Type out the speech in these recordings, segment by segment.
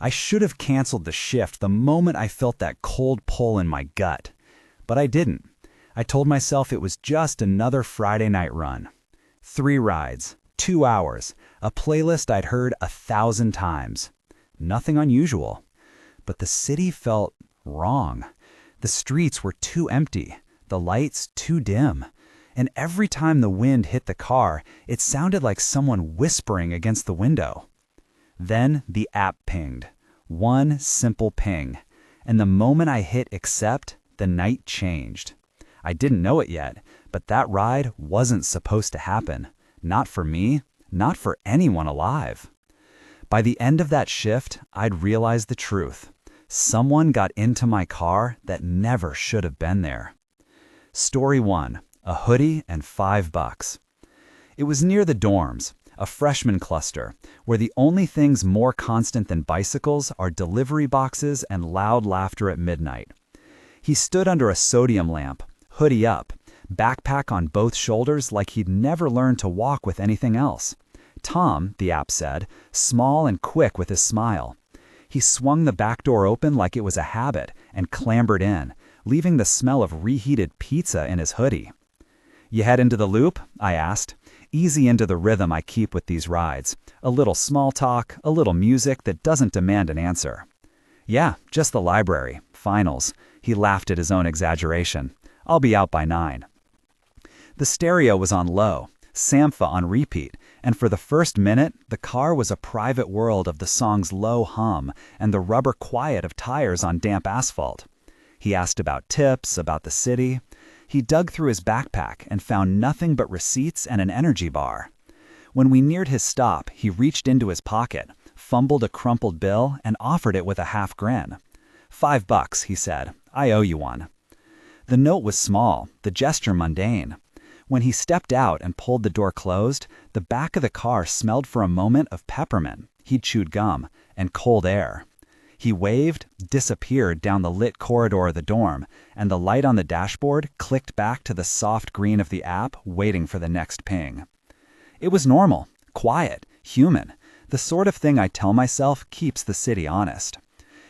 I should have canceled the shift the moment I felt that cold pull in my gut. But I didn't. I told myself it was just another Friday night run. 3 rides, 2 hours, a playlist I'd heard 1,000 times. Nothing unusual. But the city felt wrong. The streets were too empty, the lights too dim. And every time the wind hit the car, it sounded like someone whispering against the window. Then the app pinged. One simple ping. And the moment I hit accept, the night changed. I didn't know it yet, but that ride wasn't supposed to happen. Not for me, not for anyone alive. By the end of that shift, I'd realized the truth. Someone got into my car that never should have been there. Story 1. A hoodie and $5. It was near the dorms, a freshman cluster, where the only things more constant than bicycles are delivery boxes and loud laughter at midnight. He stood under a sodium lamp, hoodie up, backpack on both shoulders like he'd never learned to walk with anything else. Tom, the app said, small and quick with his smile. He swung the back door open like it was a habit and clambered in, leaving the smell of reheated pizza in his hoodie. "You head into the loop?" I asked, easy into the rhythm I keep with these rides. A little small talk, a little music that doesn't demand an answer. "Yeah, just the library. Finals." He laughed at his own exaggeration. "I'll be out by 9. The stereo was on low, Sampha on repeat, and for the first minute, the car was a private world of the song's low hum and the rubber quiet of tires on damp asphalt. He asked about tips, about the city. He dug through his backpack and found nothing but receipts and an energy bar. When we neared his stop, he reached into his pocket, fumbled a crumpled bill, and offered it with a half grin. $5, he said. "I owe you one." The note was small, the gesture mundane. When he stepped out and pulled the door closed, the back of the car smelled for a moment of peppermint, he'd chewed gum, and cold air. He waved, disappeared down the lit corridor of the dorm, and the light on the dashboard clicked back to the soft green of the app, waiting for the next ping. It was normal, quiet, human, the sort of thing I tell myself keeps the city honest.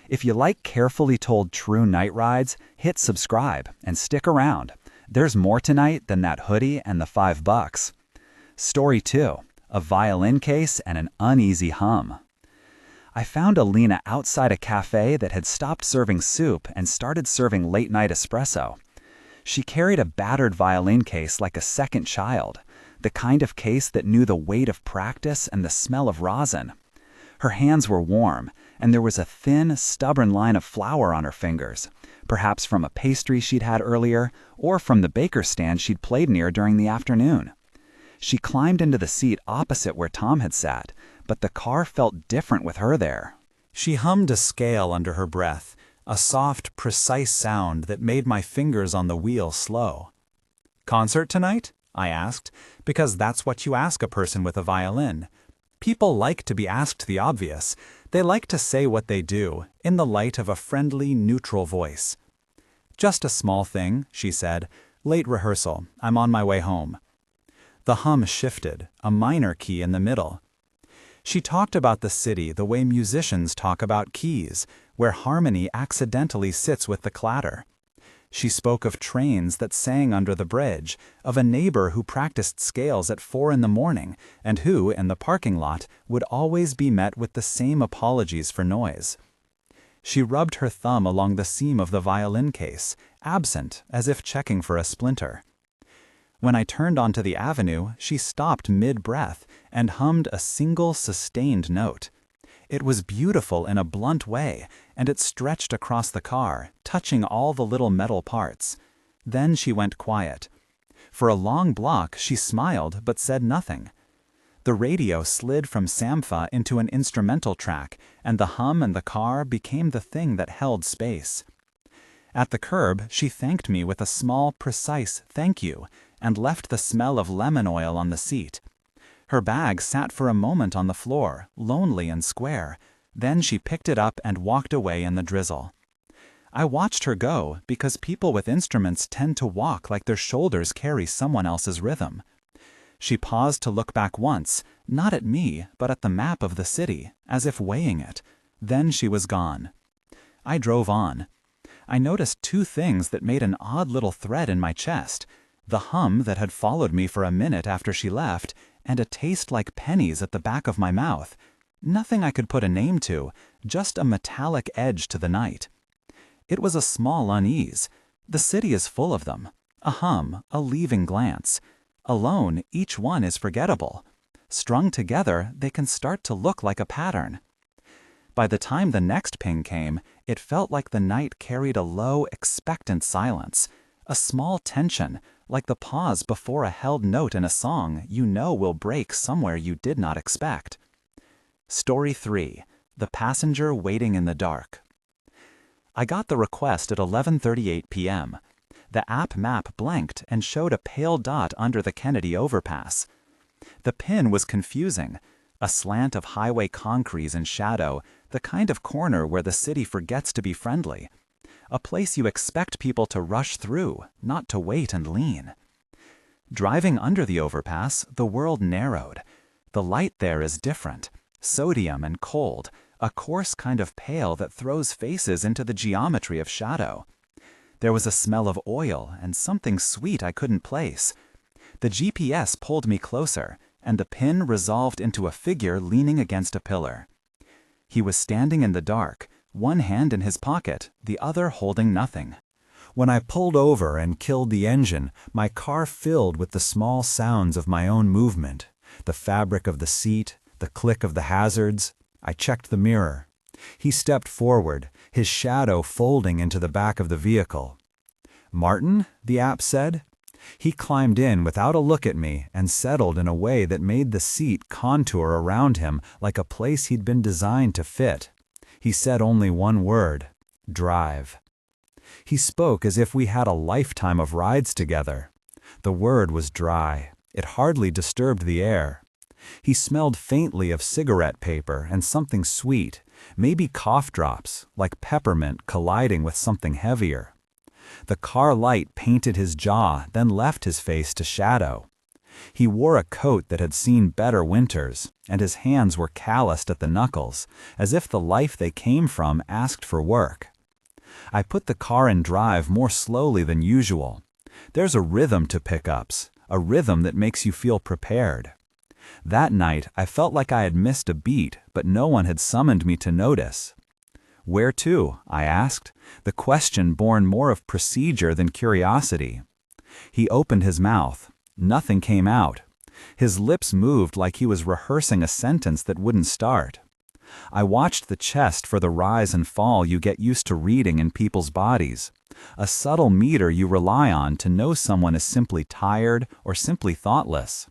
If you like carefully told true night rides, hit subscribe and stick around. There's more tonight than that hoodie and the $5. Story 2. A violin case and an uneasy hum. I found Alina outside a cafe that had stopped serving soup and started serving late-night espresso. She carried a battered violin case like a second child, the kind of case that knew the weight of practice and the smell of rosin. Her hands were warm, and there was a thin, stubborn line of flour on her fingers, perhaps from a pastry she'd had earlier, or from the baker's stand she'd played near during the afternoon. She climbed into the seat opposite where Tom had sat, but the car felt different with her there. She hummed a scale under her breath, a soft, precise sound that made my fingers on the wheel slow. "Concert tonight?" I asked, because that's what you ask a person with a violin. People like to be asked the obvious. They like to say what they do, in the light of a friendly, neutral voice. "Just a small thing," she said. "Late rehearsal. I'm on my way home." The hum shifted, a minor key in the middle. She talked about the city the way musicians talk about keys, where harmony accidentally sits with the clatter. She spoke of trains that sang under the bridge, of a neighbor who practiced scales at 4 in the morning, and who, in the parking lot, would always be met with the same apologies for noise. She rubbed her thumb along the seam of the violin case, absent, as if checking for a splinter. When I turned onto the avenue, she stopped mid-breath and hummed a single sustained note. It was beautiful in a blunt way, and it stretched across the car, touching all the little metal parts. Then she went quiet. For a long block, she smiled but said nothing. The radio slid from Sampha into an instrumental track, and the hum and the car became the thing that held space. At the curb, she thanked me with a small, precise "thank you," and left the smell of lemon oil on the seat. Her bag sat for a moment on the floor, lonely and square. Then she picked it up and walked away in the drizzle. I watched her go because people with instruments tend to walk like their shoulders carry someone else's rhythm. She paused to look back once, not at me, but at the map of the city, as if weighing it. Then she was gone. I drove on. I noticed two things that made an odd little thread in my chest: the hum that had followed me for a minute after she left, and a taste like pennies at the back of my mouth. Nothing I could put a name to, just a metallic edge to the night. It was a small unease. The city is full of them. A hum, a leaving glance. Alone, each one is forgettable. Strung together, they can start to look like a pattern. By the time the next ping came, it felt like the night carried a low, expectant silence, a small tension, like the pause before a held note in a song you know will break somewhere you did not expect. Story 3. The Passenger Waiting in the Dark. I got the request at 11:38 p.m. The app map blanked and showed a pale dot under the Kennedy overpass. The pin was confusing, a slant of highway concrete in shadow, the kind of corner where the city forgets to be friendly. A place you expect people to rush through, not to wait and lean. Driving under the overpass, the world narrowed. The light there is different, sodium and cold, a coarse kind of pale that throws faces into the geometry of shadow. There was a smell of oil and something sweet I couldn't place. The GPS pulled me closer, and the pin resolved into a figure leaning against a pillar. He was standing in the dark, one hand in his pocket, the other holding nothing. When I pulled over and killed the engine, my car filled with the small sounds of my own movement, the fabric of the seat, the click of the hazards. I checked the mirror. He stepped forward, his shadow folding into the back of the vehicle. "Martin?" the app said. He climbed in without a look at me and settled in a way that made the seat contour around him like a place he'd been designed to fit. He said only one word: drive. He spoke as if we had a lifetime of rides together. The word was dry. It hardly disturbed the air. He smelled faintly of cigarette paper and something sweet, maybe cough drops, like peppermint colliding with something heavier. The car light painted his jaw, then left his face to shadow. He wore a coat that had seen better winters, and his hands were calloused at the knuckles, as if the life they came from asked for work. I put the car in drive more slowly than usual. There's a rhythm to pickups, a rhythm that makes you feel prepared. That night, I felt like I had missed a beat, but no one had summoned me to notice. "Where to?" I asked, the question born more of procedure than curiosity. He opened his mouth. Nothing came out. His lips moved like he was rehearsing a sentence that wouldn't start. I watched the chest for the rise and fall you get used to reading in people's bodies, a subtle meter you rely on to know someone is simply tired or simply thoughtless.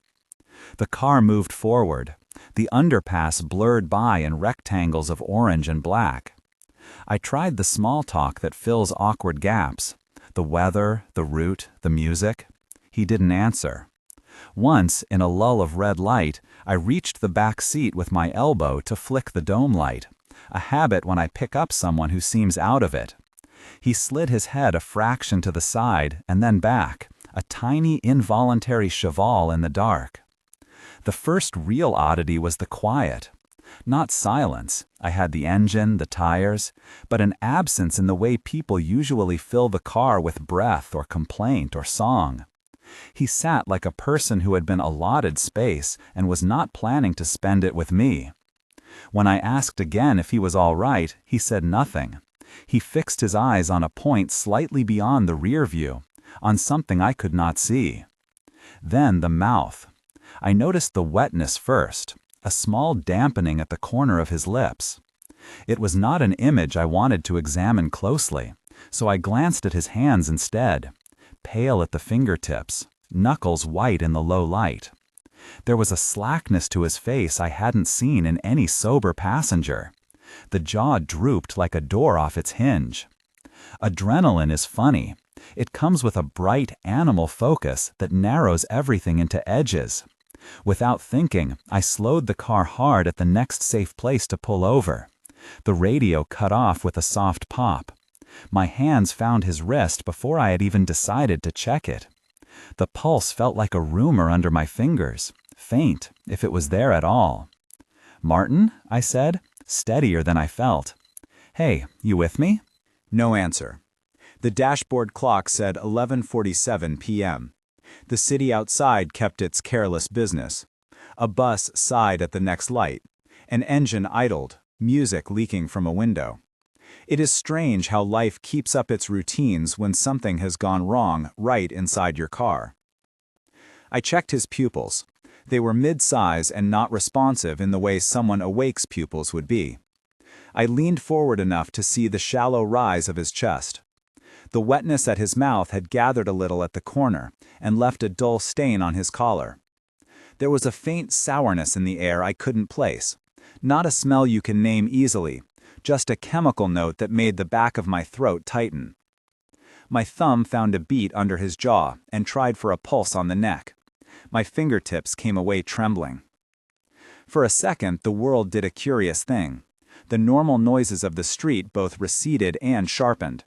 The car moved forward. The underpass blurred by in rectangles of orange and black. I tried the small talk that fills awkward gaps. The weather, the route, the music. He didn't answer. Once, in a lull of red light, I reached the back seat with my elbow to flick the dome light, a habit when I pick up someone who seems out of it. He slid his head a fraction to the side and then back, a tiny involuntary cheval in the dark. The first real oddity was the quiet. Not silence, I had the engine, the tires, but an absence in the way people usually fill the car with breath or complaint or song. He sat like a person who had been allotted space and was not planning to spend it with me. When I asked again if he was all right, he said nothing. He fixed his eyes on a point slightly beyond the rear view, on something I could not see. Then the mouth. I noticed the wetness first, a small dampening at the corner of his lips. It was not an image I wanted to examine closely, so I glanced at his hands instead, pale at the fingertips, knuckles white in the low light. There was a slackness to his face I hadn't seen in any sober passenger. The jaw drooped like a door off its hinge. Adrenaline is funny. It comes with a bright animal focus that narrows everything into edges. Without thinking, I slowed the car hard at the next safe place to pull over. The radio cut off with a soft pop. My hands found his wrist before I had even decided to check it. The pulse felt like a rumor under my fingers, faint, if it was there at all. "Martin?" I said. steadier than I felt. "Hey, you with me?" No answer. The dashboard clock said 11:47 p.m. The city outside kept its careless business. A bus sighed at the next light. An engine idled, music leaking from a window. It is strange how life keeps up its routines when something has gone wrong right inside your car. I checked his pupils. They were mid-size and not responsive in the way someone awake's pupils would be. I leaned forward enough to see the shallow rise of his chest. The wetness at his mouth had gathered a little at the corner and left a dull stain on his collar. There was a faint sourness in the air I couldn't place. Not a smell you can name easily, just a chemical note that made the back of my throat tighten. My thumb found a beat under his jaw and tried for a pulse on the neck. My fingertips came away trembling. For a second, the world did a curious thing. The normal noises of the street both receded and sharpened.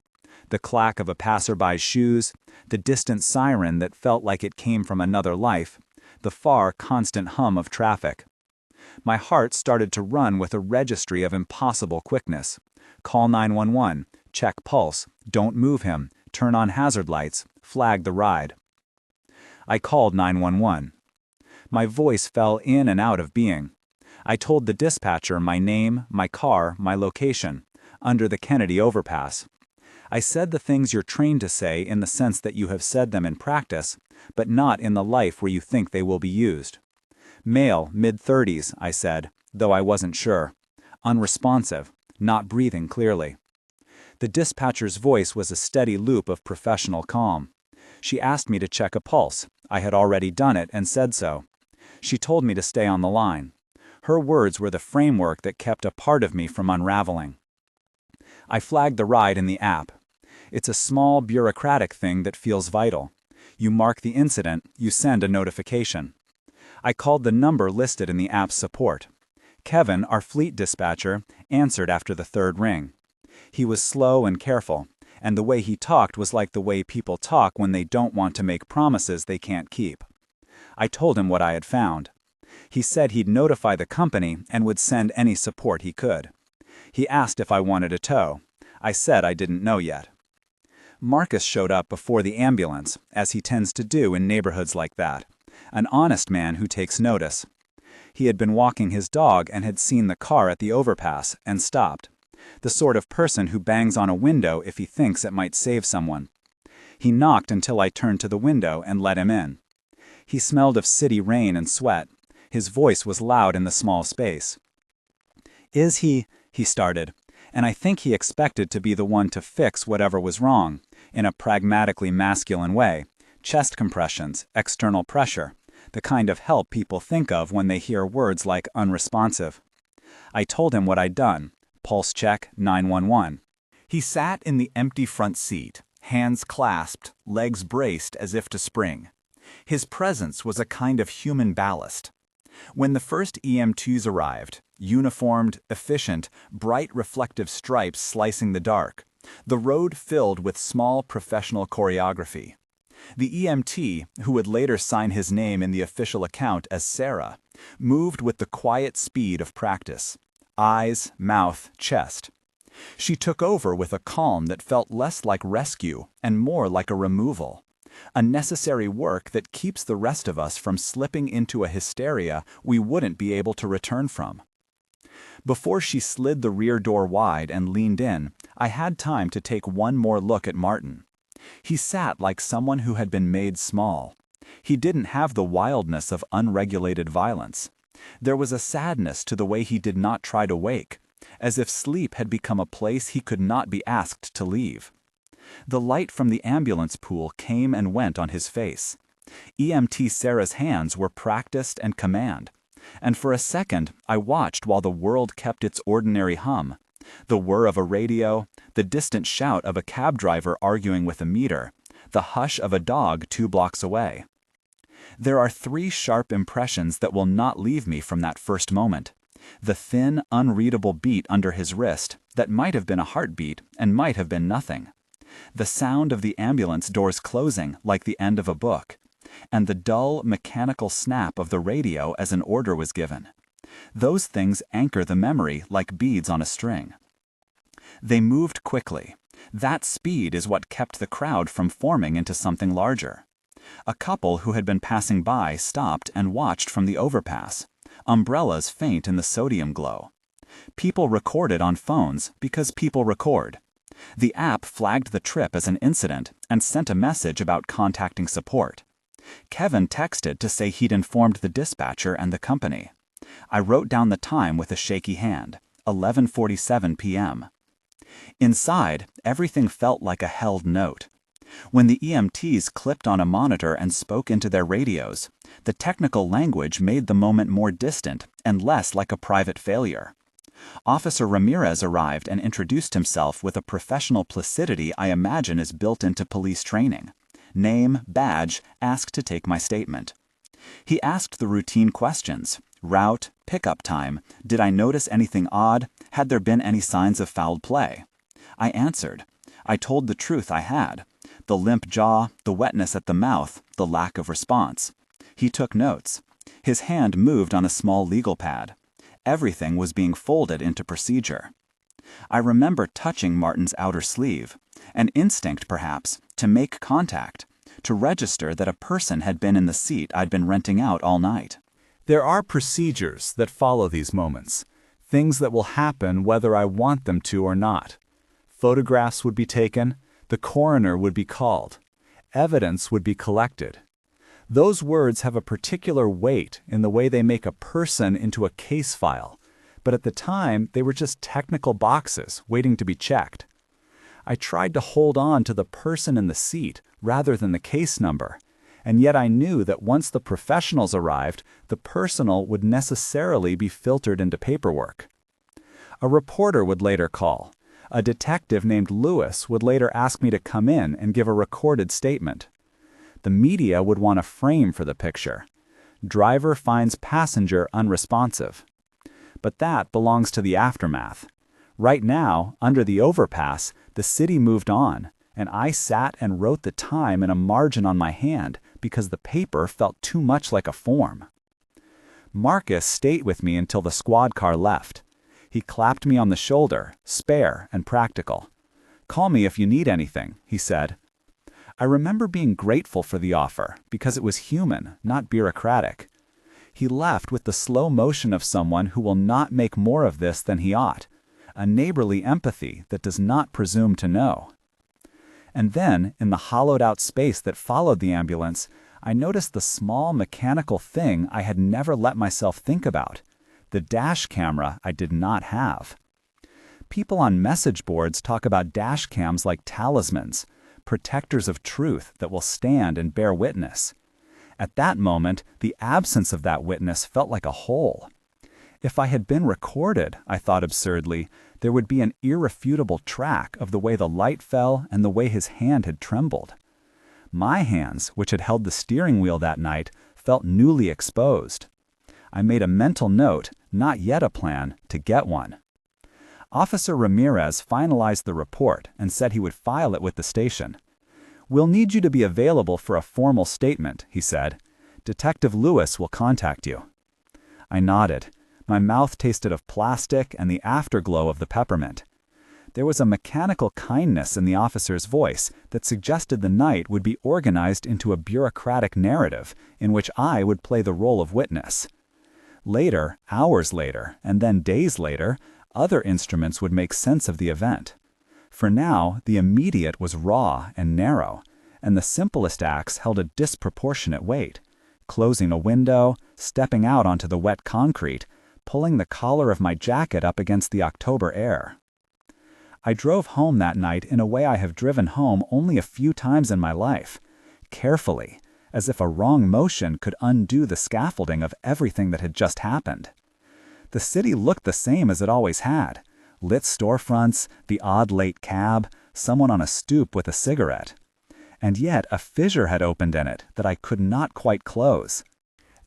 The clack of a passerby's shoes, the distant siren that felt like it came from another life, the far, constant hum of traffic. My heart started to run with a registry of impossible quickness. Call 911, check pulse, don't move him, turn on hazard lights, flag the ride. I called 911. My voice fell in and out of being. I told the dispatcher my name, my car, my location, under the Kennedy overpass. I said the things you're trained to say in the sense that you have said them in practice, but not in the life where you think they will be used. Male, mid-30s, I said, though I wasn't sure. Unresponsive, not breathing clearly. The dispatcher's voice was a steady loop of professional calm. She asked me to check a pulse. I had already done it and said so. She told me to stay on the line. Her words were the framework that kept a part of me from unraveling. I flagged the ride in the app. It's a small bureaucratic thing that feels vital. You mark the incident, you send a notification. I called the number listed in the app's support. Kevin, our fleet dispatcher, answered after the third ring. He was slow and careful, and the way he talked was like the way people talk when they don't want to make promises they can't keep. I told him what I had found. He said he'd notify the company and would send any support he could. He asked if I wanted a tow. I said I didn't know yet. Marcus showed up before the ambulance, as he tends to do in neighborhoods like that. An honest man who takes notice. He had been walking his dog and had seen the car at the overpass and stopped. The sort of person who bangs on a window if he thinks it might save someone. He knocked until I turned to the window and let him in. He smelled of city rain and sweat. His voice was loud in the small space. He started, and I think he expected to be the one to fix whatever was wrong, in a pragmatically masculine way. Chest compressions, external pressure, the kind of help people think of when they hear words like unresponsive. I told him what I'd done. Pulse check, 911. He sat in the empty front seat, hands clasped, legs braced as if to spring. His presence was a kind of human ballast. When the first EM2s arrived, uniformed, efficient, bright reflective stripes slicing the dark, the road filled with small professional choreography. The EMT, who would later sign his name in the official account as Sarah, moved with the quiet speed of practice. Eyes, mouth, chest. She took over with a calm that felt less like rescue and more like a removal. A necessary work that keeps the rest of us from slipping into a hysteria we wouldn't be able to return from. Before she slid the rear door wide and leaned in, I had time to take one more look at Martin. He sat like someone who had been made small. He didn't have the wildness of unregulated violence. There was a sadness to the way he did not try to wake, as if sleep had become a place he could not be asked to leave. The light from the ambulance pool came and went on his face. EMT Sarah's hands were practiced and command, and for a second I watched while the world kept its ordinary hum. The whir of a radio, the distant shout of a cab driver arguing with a meter, the hush of a dog 2 blocks away. There are 3 sharp impressions that will not leave me from that first moment. The thin, unreadable beat under his wrist that might have been a heartbeat and might have been nothing. The sound of the ambulance doors closing like the end of a book, and the dull, mechanical snap of the radio as an order was given. Those things anchor the memory like beads on a string. They moved quickly. That speed is what kept the crowd from forming into something larger. A couple who had been passing by stopped and watched from the overpass, umbrellas faint in the sodium glow. People recorded on phones because people record. The app flagged the trip as an incident and sent a message about contacting support. Kevin texted to say he'd informed the dispatcher and the company. I wrote down the time with a shaky hand, 11:47 p.m. Inside, everything felt like a held note. When the EMTs clipped on a monitor and spoke into their radios, the technical language made the moment more distant and less like a private failure. Officer Ramirez arrived and introduced himself with a professional placidity I imagine is built into police training. Name, badge, asked to take my statement. He asked the routine questions: route, pickup time, did I notice anything odd, had there been any signs of foul play? I answered. I told the truth I had. The limp jaw, the wetness at the mouth, the lack of response. He took notes. His hand moved on a small legal pad. Everything was being folded into procedure. I remember touching Martin's outer sleeve, an instinct perhaps, to make contact, to register that a person had been in the seat I'd been renting out all night. There are procedures that follow these moments, things that will happen whether I want them to or not. Photographs would be taken, the coroner would be called, evidence would be collected. Those words have a particular weight in the way they make a person into a case file, but at the time they were just technical boxes waiting to be checked. I tried to hold on to the person in the seat rather than the case number, and yet I knew that once the professionals arrived, the personal would necessarily be filtered into paperwork. A reporter would later call. A detective named Lewis would later ask me to come in and give a recorded statement. The media would want a frame for the picture. Driver finds passenger unresponsive. But that belongs to the aftermath. Right now, under the overpass, the city moved on, and I sat and wrote the time in a margin on my hand because the paper felt too much like a form. Marcus stayed with me until the squad car left. He clapped me on the shoulder, spare and practical. "Call me if you need anything," he said. I remember being grateful for the offer because it was human, not bureaucratic. He left with the slow motion of someone who will not make more of this than he ought, a neighborly empathy that does not presume to know. And then, in the hollowed-out space that followed the ambulance, I noticed the small mechanical thing I had never let myself think about, the dash camera I did not have. People on message boards talk about dash cams like talismans, protectors of truth that will stand and bear witness. At that moment, the absence of that witness felt like a hole. If I had been recorded, I thought absurdly, there would be an irrefutable track of the way the light fell and the way his hand had trembled. My hands, which had held the steering wheel that night, felt newly exposed. I made a mental note, not yet a plan, to get one. Officer Ramirez finalized the report and said he would file it with the station. "We'll need you to be available for a formal statement," he said. "Detective Lewis will contact you." I nodded. My mouth tasted of plastic and the afterglow of the peppermint. There was a mechanical kindness in the officer's voice that suggested the night would be organized into a bureaucratic narrative in which I would play the role of witness. Later, hours later, and then days later, other instruments would make sense of the event. For now, the immediate was raw and narrow, and the simplest acts held a disproportionate weight. Closing a window, stepping out onto the wet concrete, pulling the collar of my jacket up against the October air. I drove home that night in a way I have driven home only a few times in my life, carefully, as if a wrong motion could undo the scaffolding of everything that had just happened. The city looked the same as it always had. Lit storefronts, the odd late cab, someone on a stoop with a cigarette. And yet a fissure had opened in it that I could not quite close.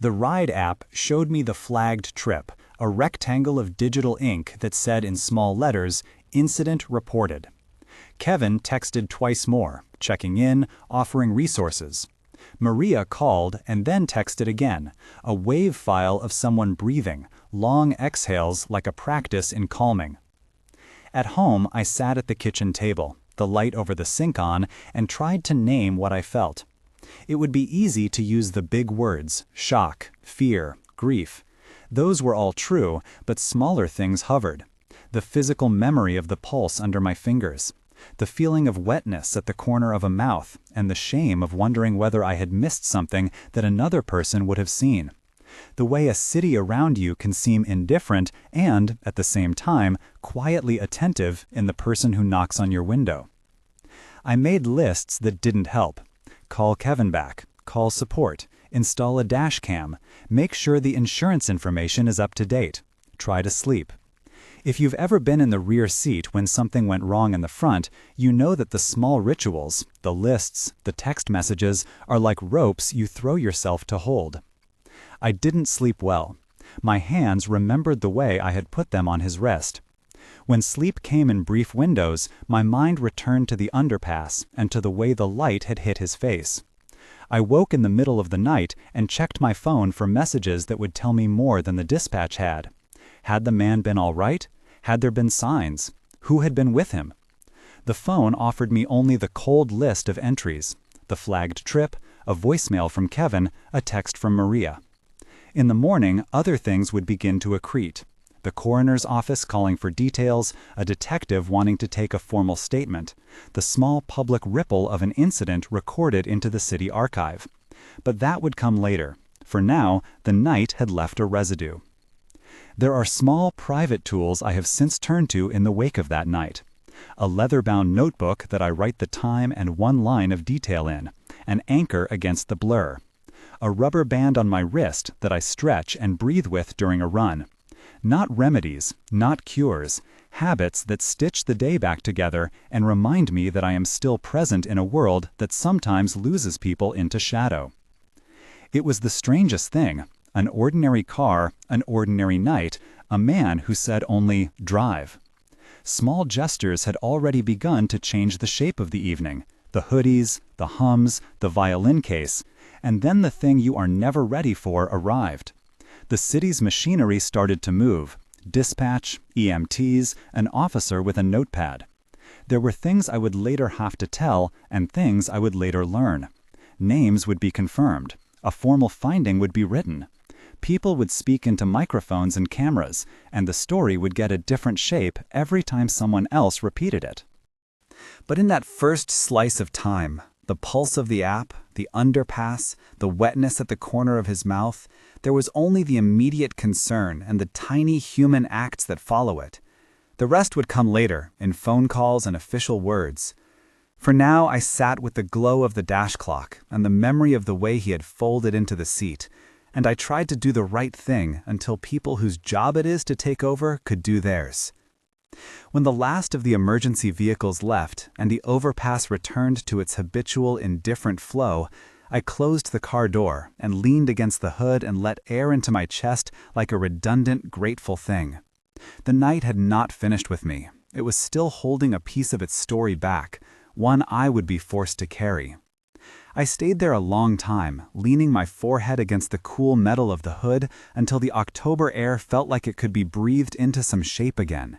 The Ride app showed me the flagged trip, a rectangle of digital ink that said in small letters, "Incident reported." Kevin texted twice more, checking in, offering resources. Maria called and then texted again, a wave file of someone breathing, long exhales like a practice in calming. At home, I sat at the kitchen table, the light over the sink on, and tried to name what I felt. It would be easy to use the big words, shock, fear, grief. Those were all true, but smaller things hovered. The physical memory of the pulse under my fingers, the feeling of wetness at the corner of a mouth, and the shame of wondering whether I had missed something that another person would have seen. The way a city around you can seem indifferent and, at the same time, quietly attentive in the person who knocks on your window. I made lists that didn't help. Call Kevin back, call support, install a dash cam, make sure the insurance information is up to date, try to sleep. If you've ever been in the rear seat when something went wrong in the front, you know that the small rituals, the lists, the text messages, are like ropes you throw yourself to hold. I didn't sleep well. My hands remembered the way I had put them on his wrist. When sleep came in brief windows, my mind returned to the underpass and to the way the light had hit his face. I woke in the middle of the night and checked my phone for messages that would tell me more than the dispatch had. Had the man been all right? Had there been signs? Who had been with him? The phone offered me only the cold list of entries, the flagged trip, a voicemail from Kevin, a text from Maria. In the morning, other things would begin to accrete. The coroner's office calling for details, a detective wanting to take a formal statement, the small public ripple of an incident recorded into the city archive. But that would come later. For now, the night had left a residue. There are small private tools I have since turned to in the wake of that night. A leather-bound notebook that I write the time and one line of detail in, an anchor against the blur. A rubber band on my wrist that I stretch and breathe with during a run. Not remedies, not cures, habits that stitch the day back together and remind me that I am still present in a world that sometimes loses people into shadow. It was the strangest thing. An ordinary car, an ordinary night, a man who said only, "drive." Small gestures had already begun to change the shape of the evening. The hoodies, the hums, the violin case, and then the thing you are never ready for arrived. The city's machinery started to move. Dispatch, EMTs, an officer with a notepad. There were things I would later have to tell and things I would later learn. Names would be confirmed. A formal finding would be written. People would speak into microphones and cameras, and the story would get a different shape every time someone else repeated it. But in that first slice of time, the pulse of the app, the underpass, the wetness at the corner of his mouth, there was only the immediate concern and the tiny human acts that follow it. The rest would come later, in phone calls and official words. For now, I sat with the glow of the dash clock and the memory of the way he had folded into the seat, and I tried to do the right thing until people whose job it is to take over could do theirs. When the last of the emergency vehicles left and the overpass returned to its habitual indifferent flow, I closed the car door and leaned against the hood and let air into my chest like a redundant, grateful thing. The night had not finished with me. It was still holding a piece of its story back, one I would be forced to carry. I stayed there a long time, leaning my forehead against the cool metal of the hood until the October air felt like it could be breathed into some shape again.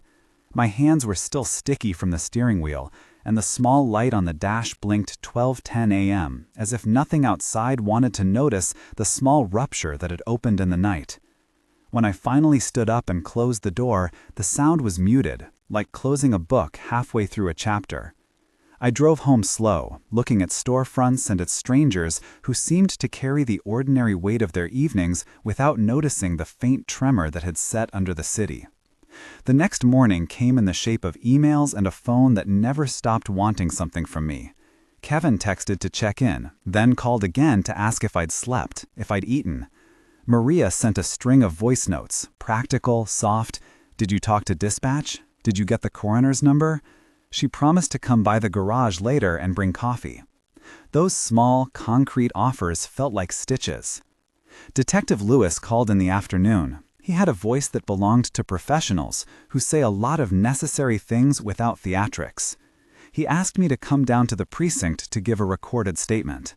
My hands were still sticky from the steering wheel, and the small light on the dash blinked 12:10 a.m., as if nothing outside wanted to notice the small rupture that had opened in the night. When I finally stood up and closed the door, the sound was muted, like closing a book halfway through a chapter. I drove home slow, looking at storefronts and at strangers who seemed to carry the ordinary weight of their evenings without noticing the faint tremor that had set under the city. The next morning came in the shape of emails and a phone that never stopped wanting something from me. Kevin texted to check in, then called again to ask if I'd slept, if I'd eaten. Maria sent a string of voice notes, practical, soft. Did you talk to dispatch? Did you get the coroner's number? She promised to come by the garage later and bring coffee. Those small, concrete offers felt like stitches. Detective Lewis called in the afternoon. He had a voice that belonged to professionals who say a lot of necessary things without theatrics. He asked me to come down to the precinct to give a recorded statement.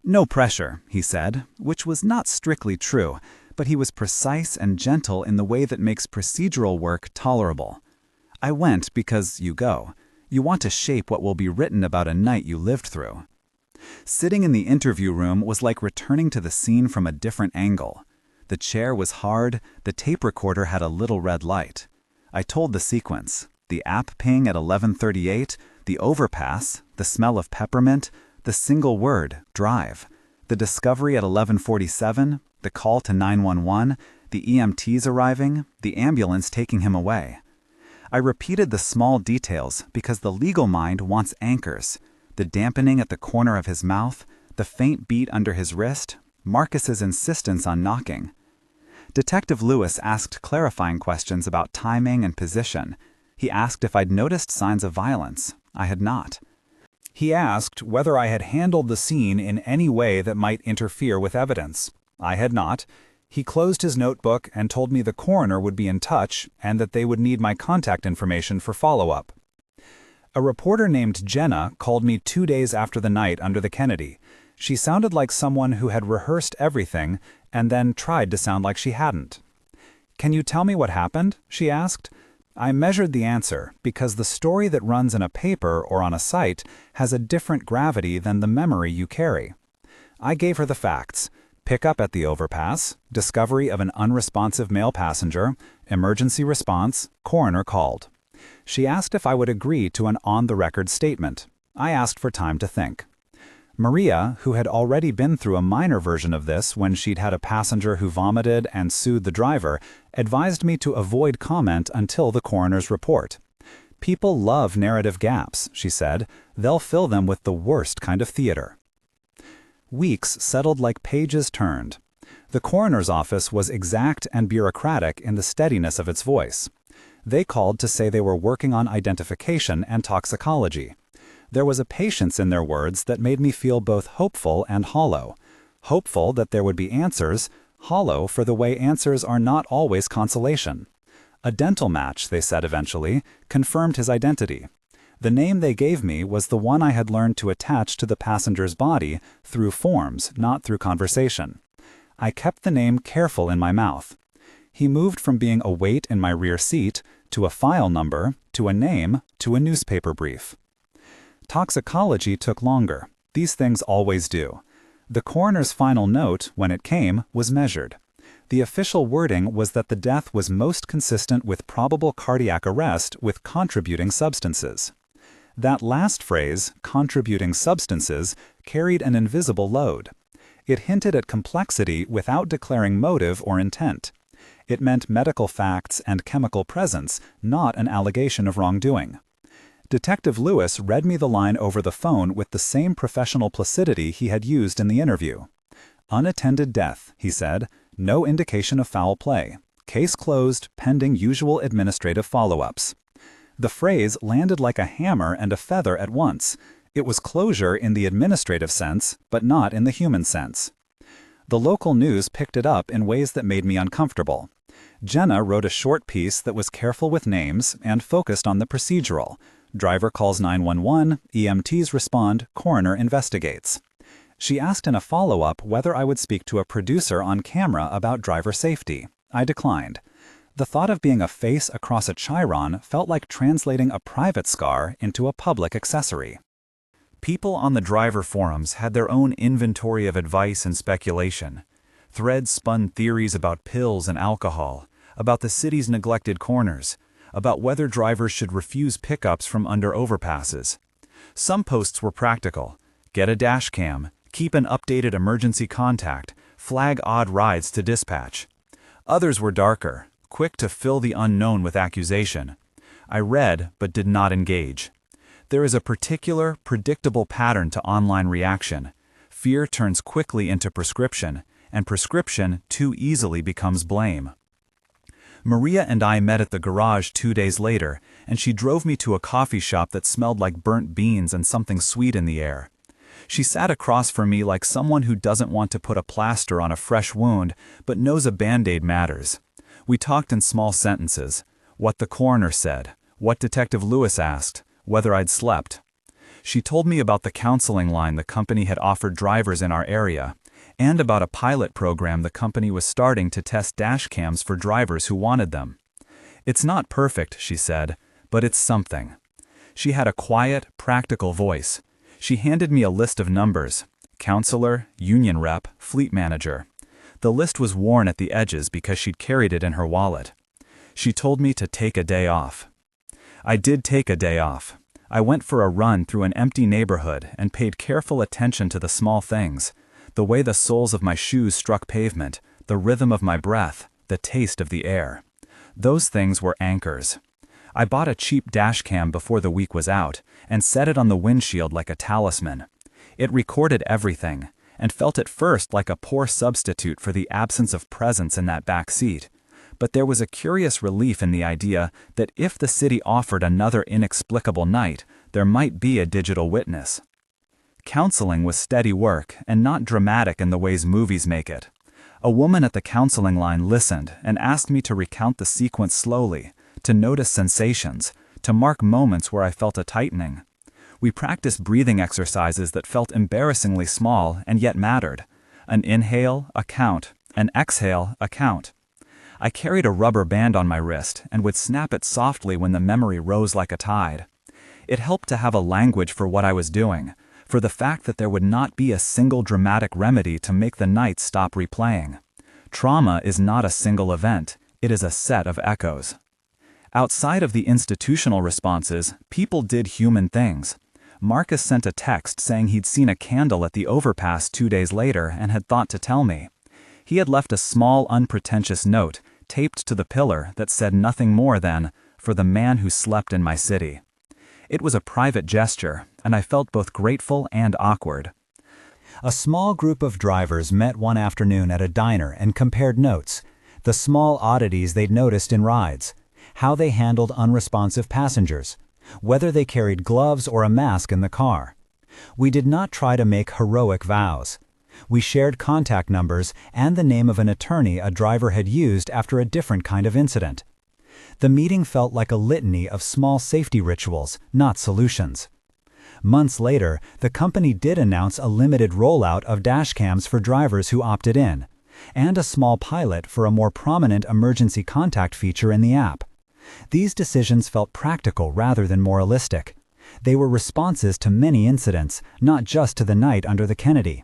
"No pressure," he said, which was not strictly true, but he was precise and gentle in the way that makes procedural work tolerable. "I went because you go. You want to shape what will be written about a night you lived through." Sitting in the interview room was like returning to the scene from a different angle. The chair was hard, the tape recorder had a little red light. I told the sequence: the app ping at 11:38, the overpass, the smell of peppermint, the single word, drive, the discovery at 11:47, the call to 911, the EMTs arriving, the ambulance taking him away. I repeated the small details because the legal mind wants anchors: the dampening at the corner of his mouth, the faint beat under his wrist, Marcus's insistence on knocking. Detective Lewis asked clarifying questions about timing and position. He asked if I'd noticed signs of violence. I had not. He asked whether I had handled the scene in any way that might interfere with evidence. I had not. He closed his notebook and told me the coroner would be in touch and that they would need my contact information for follow-up. A reporter named Jenna called me 2 days after the night under the Kennedy. She sounded like someone who had rehearsed everything and then tried to sound like she hadn't. "Can you tell me what happened?" she asked. I measured the answer because the story that runs in a paper or on a site has a different gravity than the memory you carry. I gave her the facts: pickup at the overpass, discovery of an unresponsive male passenger, emergency response, coroner called. She asked if I would agree to an on-the-record statement. I asked for time to think. Maria, who had already been through a minor version of this when she'd had a passenger who vomited and sued the driver, advised me to avoid comment until the coroner's report. "People love narrative gaps," she said. "They'll fill them with the worst kind of theater." Weeks settled like pages turned. The coroner's office was exact and bureaucratic in the steadiness of its voice. They called to say they were working on identification and toxicology. There was a patience in their words that made me feel both hopeful and hollow. Hopeful that there would be answers, hollow for the way answers are not always consolation. A dental match, they said eventually, confirmed his identity. The name they gave me was the one I had learned to attach to the passenger's body through forms, not through conversation. I kept the name careful in my mouth. He moved from being a weight in my rear seat, to a file number, to a name, to a newspaper brief. Toxicology took longer. These things always do. The coroner's final note, when it came, was measured. The official wording was that the death was most consistent with probable cardiac arrest with contributing substances. That last phrase, contributing substances, carried an invisible load. It hinted at complexity without declaring motive or intent. It meant medical facts and chemical presence, not an allegation of wrongdoing. Detective Lewis read me the line over the phone with the same professional placidity he had used in the interview. "Unattended death," he said. "No indication of foul play. Case closed, pending usual administrative follow-ups." The phrase landed like a hammer and a feather at once. It was closure in the administrative sense, but not in the human sense. The local news picked it up in ways that made me uncomfortable. Jenna wrote a short piece that was careful with names and focused on the procedural. Driver calls 911, EMTs respond, coroner investigates. She asked in a follow-up whether I would speak to a producer on camera about driver safety. I declined. The thought of being a face across a chyron felt like translating a private scar into a public accessory. People on the driver forums had their own inventory of advice and speculation. Threads spun theories about pills and alcohol, about the city's neglected corners, about whether drivers should refuse pickups from under overpasses. Some posts were practical: get a dash cam, keep an updated emergency contact, flag odd rides to dispatch. Others were darker, quick to fill the unknown with accusation. I read but did not engage. There is a particular, predictable pattern to online reaction. Fear turns quickly into prescription, and prescription too easily becomes blame. Maria and I met at the garage 2 days later, and she drove me to a coffee shop that smelled like burnt beans and something sweet in the air. She sat across from me like someone who doesn't want to put a plaster on a fresh wound, but knows a Band-Aid matters. We talked in small sentences: what the coroner said, what Detective Lewis asked, whether I'd slept. She told me about the counseling line the company had offered drivers in our area, and about a pilot program the company was starting to test dash cams for drivers who wanted them. "It's not perfect," she said, "but it's something." She had a quiet, practical voice. She handed me a list of numbers: counselor, union rep, fleet manager. The list was worn at the edges because she'd carried it in her wallet. She told me to take a day off. I did take a day off. I went for a run through an empty neighborhood and paid careful attention to the small things: the way the soles of my shoes struck pavement, the rhythm of my breath, the taste of the air. Those things were anchors. I bought a cheap dash cam before the week was out and set it on the windshield like a talisman. It recorded everything, and felt at first like a poor substitute for the absence of presence in that back seat. But there was a curious relief in the idea that if the city offered another inexplicable night, there might be a digital witness. Counseling was steady work and not dramatic in the ways movies make it. A woman at the counseling line listened and asked me to recount the sequence slowly, to notice sensations, to mark moments where I felt a tightening. We practiced breathing exercises that felt embarrassingly small and yet mattered. An inhale, a count; an exhale, a count. I carried a rubber band on my wrist and would snap it softly when the memory rose like a tide. It helped to have a language for what I was doing, for the fact that there would not be a single dramatic remedy to make the night stop replaying. Trauma is not a single event, it is a set of echoes. Outside of the institutional responses, people did human things. Marcus sent a text saying he'd seen a candle at the overpass 2 days later and had thought to tell me. He had left a small, unpretentious note, taped to the pillar, that said nothing more than, "For the man who slept in my city." It was a private gesture, and I felt both grateful and awkward. A small group of drivers met one afternoon at a diner and compared notes, the small oddities they'd noticed in rides, how they handled unresponsive passengers, whether they carried gloves or a mask in the car. We did not try to make heroic vows. We shared contact numbers and the name of an attorney a driver had used after a different kind of incident. The meeting felt like a litany of small safety rituals, not solutions. Months later, the company did announce a limited rollout of dashcams for drivers who opted in, and a small pilot for a more prominent emergency contact feature in the app. These decisions felt practical rather than moralistic. They were responses to many incidents, not just to the night under the Kennedy.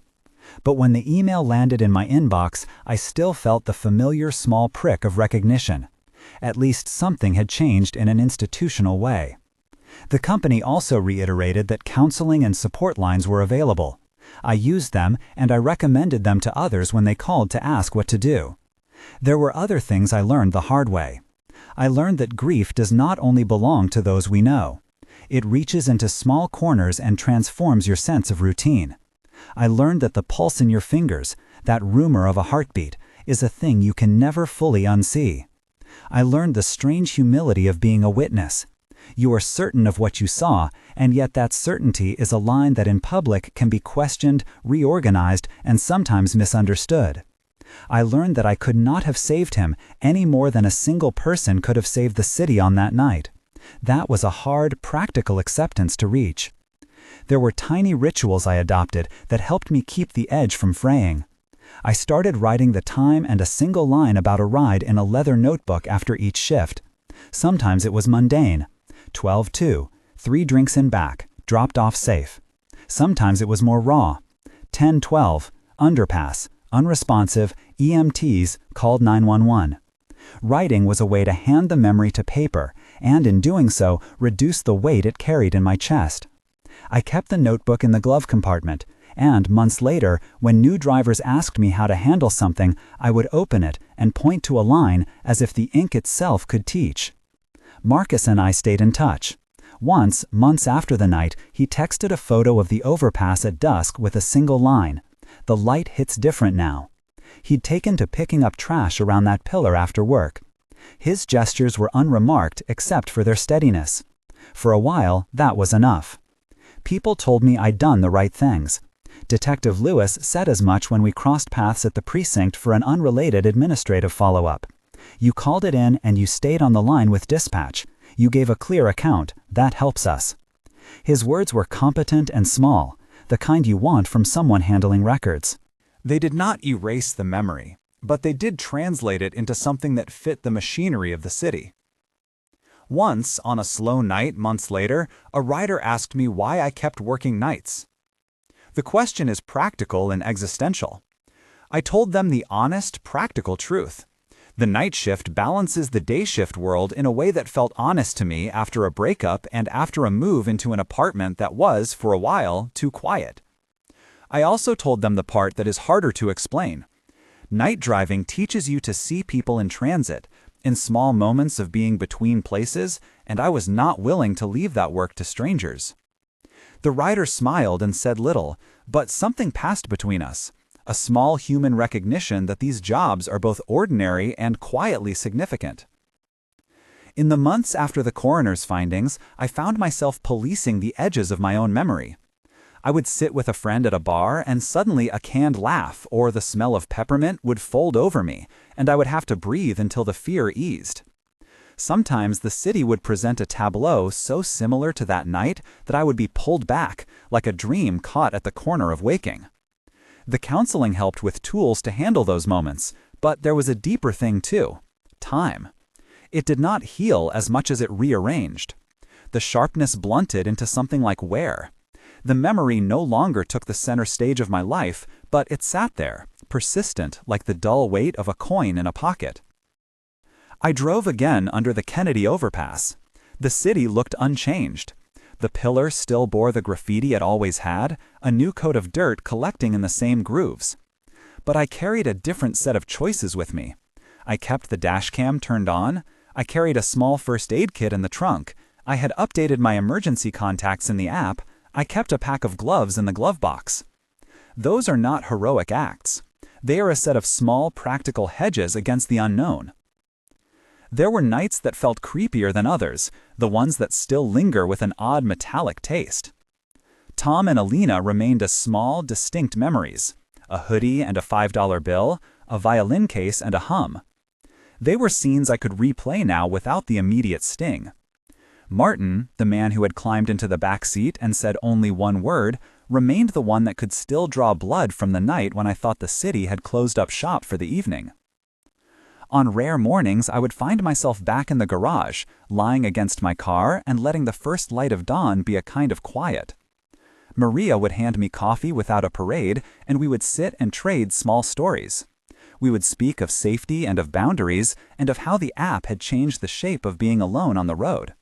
But when the email landed in my inbox, I still felt the familiar small prick of recognition. At least something had changed in an institutional way. The company also reiterated that counseling and support lines were available. I used them, and I recommended them to others when they called to ask what to do. There were other things I learned the hard way. I learned that grief does not only belong to those we know. It reaches into small corners and transforms your sense of routine. I learned that the pulse in your fingers, that rumor of a heartbeat, is a thing you can never fully unsee. I learned the strange humility of being a witness. You are certain of what you saw, and yet that certainty is a line that in public can be questioned, reorganized, and sometimes misunderstood. I learned that I could not have saved him any more than a single person could have saved the city on that night. That was a hard, practical acceptance to reach. There were tiny rituals I adopted that helped me keep the edge from fraying. I started writing the time and a single line about a ride in a leather notebook after each shift. Sometimes it was mundane. 12:02, 3 drinks in back, dropped off safe. Sometimes it was more raw. 10:12, underpass, unresponsive, EMTs called 911. Writing was a way to hand the memory to paper, and in doing so, reduce the weight it carried in my chest. I kept the notebook in the glove compartment, and months later, when new drivers asked me how to handle something, I would open it and point to a line as if the ink itself could teach. Marcus and I stayed in touch. Once, months after the night, he texted a photo of the overpass at dusk with a single line: "The light hits different now." He'd taken to picking up trash around that pillar after work. His gestures were unremarked except for their steadiness. For a while, that was enough. People told me I'd done the right things. Detective Lewis said as much when we crossed paths at the precinct for an unrelated administrative follow-up. "You called it in and you stayed on the line with dispatch. You gave a clear account. That helps us." His words were competent and small, the kind you want from someone handling records. They did not erase the memory, but they did translate it into something that fit the machinery of the city. Once, on a slow night months later, a writer asked me why I kept working nights. The question is practical and existential. I told them the honest, practical truth. The night shift balances the day shift world in a way that felt honest to me after a breakup and after a move into an apartment that was, for a while, too quiet. I also told them the part that is harder to explain. Night driving teaches you to see people in transit, in small moments of being between places, and I was not willing to leave that work to strangers. The writer smiled and said little, but something passed between us. A small human recognition that these jobs are both ordinary and quietly significant. In the months after the coroner's findings, I found myself policing the edges of my own memory. I would sit with a friend at a bar and suddenly a canned laugh or the smell of peppermint would fold over me, and I would have to breathe until the fear eased. Sometimes the city would present a tableau so similar to that night that I would be pulled back, like a dream caught at the corner of waking. The counseling helped with tools to handle those moments, but there was a deeper thing too: time. It did not heal as much as it rearranged. The sharpness blunted into something like wear. The memory no longer took the center stage of my life, but it sat there, persistent like the dull weight of a coin in a pocket. I drove again under the Kennedy overpass. The city looked unchanged. The pillar still bore the graffiti it always had, a new coat of dirt collecting in the same grooves. But I carried a different set of choices with me. I kept the dashcam turned on. I carried a small first aid kit in the trunk. I had updated my emergency contacts in the app. I kept a pack of gloves in the glove box. Those are not heroic acts. They are a set of small, practical hedges against the unknown. There were nights that felt creepier than others, the ones that still linger with an odd metallic taste. Tom and Alina remained as small, distinct memories: a hoodie and a $5 bill, a violin case and a hum. They were scenes I could replay now without the immediate sting. Martin, the man who had climbed into the back seat and said only one word, remained the one that could still draw blood from the night when I thought the city had closed up shop for the evening. On rare mornings, I would find myself back in the garage, lying against my car and letting the first light of dawn be a kind of quiet. Maria would hand me coffee without a parade, and we would sit and trade small stories. We would speak of safety and of boundaries, and of how the app had changed the shape of being alone on the road.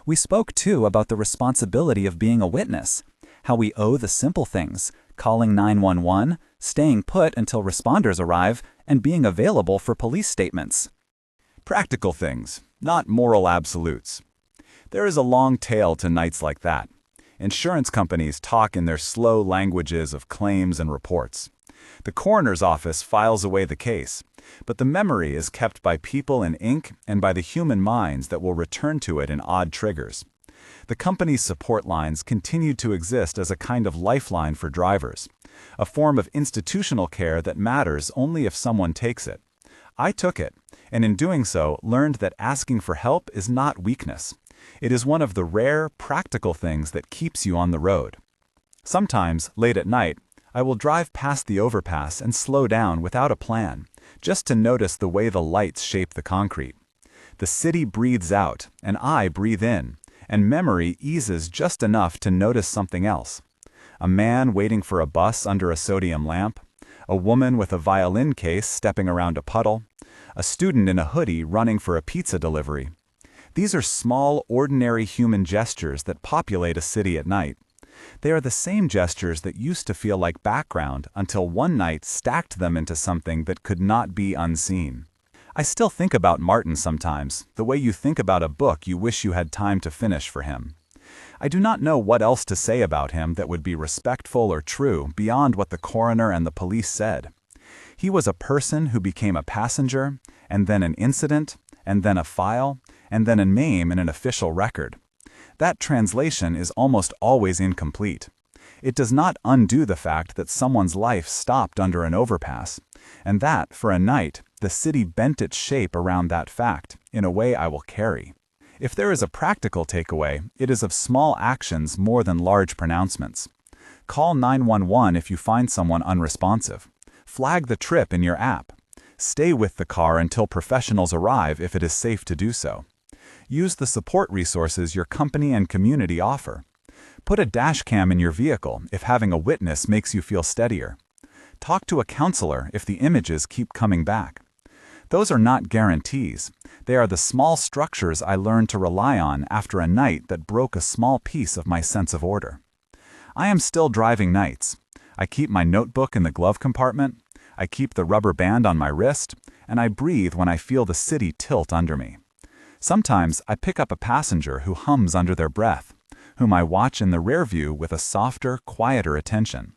We spoke, too, about the responsibility of being a witness, how we owe the simple things: calling 911, staying put until responders arrive, and being available for police statements. Practical things, not moral absolutes. There is a long tail to nights like that. Insurance companies talk in their slow languages of claims and reports. The coroner's office files away the case, but the memory is kept by people in ink and by the human minds that will return to it in odd triggers. The company's support lines continue to exist as a kind of lifeline for drivers, a form of institutional care that matters only if someone takes it. I took it, and in doing so learned that asking for help is not weakness. It is one of the rare, practical things that keeps you on the road. Sometimes, late at night, I will drive past the overpass and slow down without a plan, just to notice the way the lights shape the concrete. The city breathes out, and I breathe in, and memory eases just enough to notice something else. A man waiting for a bus under a sodium lamp, a woman with a violin case stepping around a puddle, a student in a hoodie running for a pizza delivery. These are small, ordinary human gestures that populate a city at night. They are the same gestures that used to feel like background until one night stacked them into something that could not be unseen. I still think about Martin sometimes, the way you think about a book you wish you had time to finish for him. I do not know what else to say about him that would be respectful or true beyond what the coroner and the police said. He was a person who became a passenger, and then an incident, and then a file, and then a name in an official record. That translation is almost always incomplete. It does not undo the fact that someone's life stopped under an overpass, and that, for a night, the city bent its shape around that fact, in a way I will carry. If there is a practical takeaway, it is of small actions more than large pronouncements. Call 911 if you find someone unresponsive. Flag the trip in your app. Stay with the car until professionals arrive if it is safe to do so. Use the support resources your company and community offer. Put a dash cam in your vehicle if having a witness makes you feel steadier. Talk to a counselor if the images keep coming back. Those are not guarantees. They are the small structures I learned to rely on after a night that broke a small piece of my sense of order. I am still driving nights. I keep my notebook in the glove compartment, I keep the rubber band on my wrist, and I breathe when I feel the city tilt under me. Sometimes I pick up a passenger who hums under their breath, whom I watch in the rearview with a softer, quieter attention.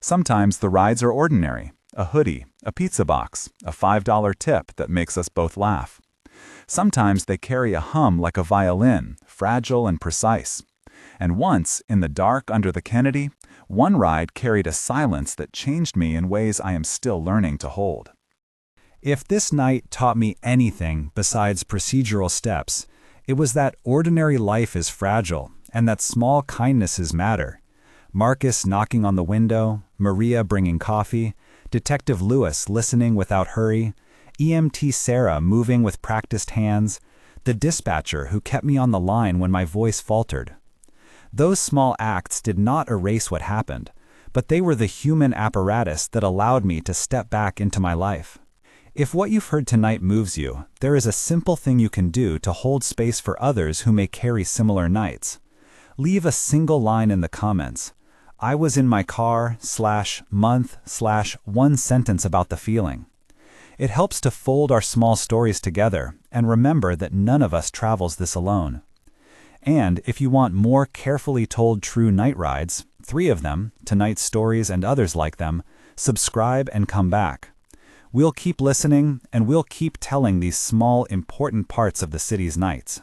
Sometimes the rides are ordinary, a hoodie, a pizza box, a $5 tip that makes us both laugh. Sometimes they carry a hum like a violin, fragile and precise. And once, in the dark under the Kennedy, one ride carried a silence that changed me in ways I am still learning to hold. If this night taught me anything besides procedural steps, it was that ordinary life is fragile and that small kindnesses matter. Marcus knocking on the window, Maria bringing coffee, Detective Lewis listening without hurry, EMT Sarah moving with practiced hands, the dispatcher who kept me on the line when my voice faltered. Those small acts did not erase what happened, but they were the human apparatus that allowed me to step back into my life. If what you've heard tonight moves you, there is a simple thing you can do to hold space for others who may carry similar nights. Leave a single line in the comments. I was in my car /month/ one sentence about the feeling. It helps to fold our small stories together and remember that none of us travels this alone. And if you want more carefully told true night rides, 3 of them, tonight's stories and others like them, subscribe and come back. We'll keep listening and we'll keep telling these small, important parts of the city's nights.